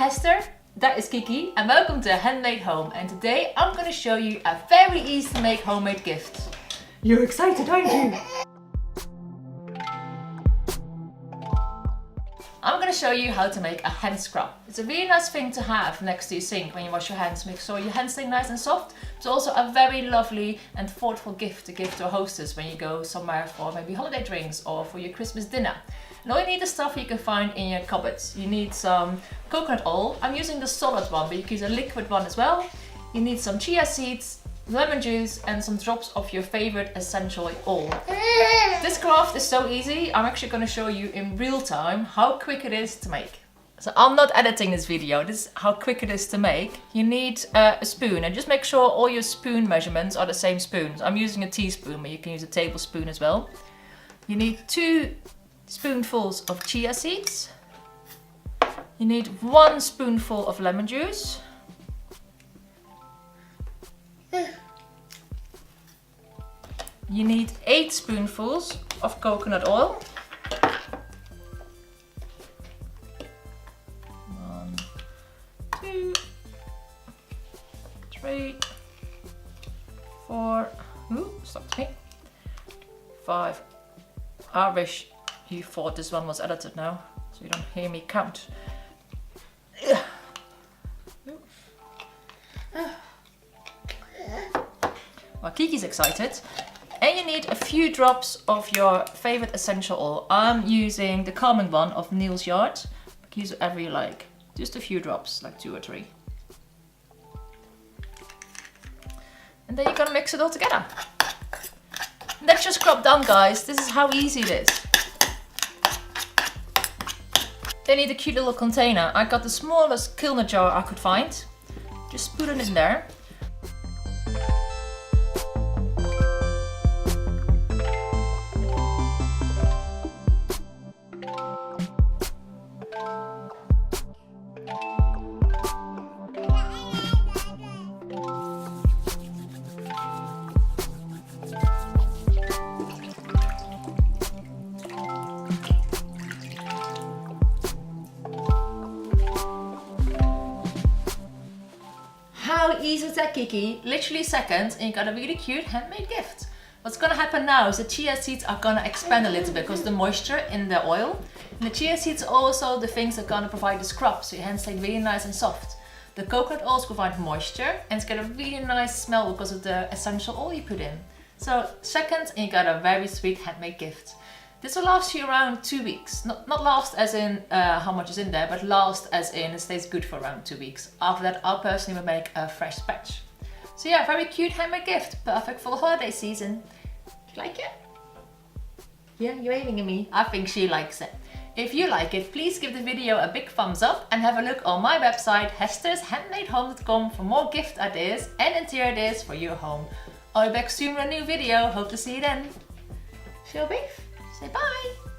Hester, that is Kiki, and welcome to Handmade Home. And today I'm going to show you a very easy to make homemade gift. You're excited, aren't you? I'm going to show you how to make a hand scrub. It's a really nice thing to have next to your sink when you wash your hands, make sure your hands stay nice and soft. It's also a very lovely and thoughtful gift to give to a hostess when you go somewhere for maybe holiday drinks or for your Christmas dinner. And all you need is stuff you can find in your cupboards. You need some coconut oil. I'm using the solid one, but you can use a liquid one as well. You need some chia seeds, lemon juice, and some drops of your favorite essential oil. This craft is so easy. I'm actually going to show you in real time how quick it is to make. So I'm not editing this video, this is how quick it is to make. You need a spoon, and just make sure all your spoon measurements are the same spoons. I'm using a teaspoon, but you can use a tablespoon as well. You need 2 spoonfuls of chia seeds. You need 1 spoonful of lemon juice. You need 8 spoonfuls of coconut oil. 1, 2, 3, 4, stopped me. 5. I wish you thought this one was edited now, so you don't hear me count. Well, Kiki's excited. And you need a few drops of your favorite essential oil. I'm using the calming one of Neil's Yard. You can use whatever you like. Just a few drops, like 2 or 3. And then you're gonna mix it all together. And that's your scrub done, guys. This is how easy it is. Then you need a cute little container. I got the smallest Kilner jar I could find. Just put it in there. How easy is that, Kiki? Literally seconds and you got a really cute handmade gift. What's gonna happen now is the chia seeds are gonna expand a little bit because of the moisture in the oil. And the chia seeds are also the things that are gonna provide the scrub, so your hands stay really nice and soft. The coconut oils provide moisture and it's got a really nice smell because of the essential oil you put in. So seconds and you got a very sweet handmade gift. This will last you around 2 weeks. Not last as in how much is in there, but last as in it stays good for around 2 weeks. After that, I personally will make a fresh batch. So yeah, very cute handmade gift. Perfect for the holiday season. Do you like it? Yeah, you're waving at me. I think she likes it. If you like it, please give the video a big thumbs up and have a look on my website hestershandmadehome.com for more gift ideas and interior ideas for your home. I'll be back soon with a new video. Hope to see you then. Shall we? Say bye!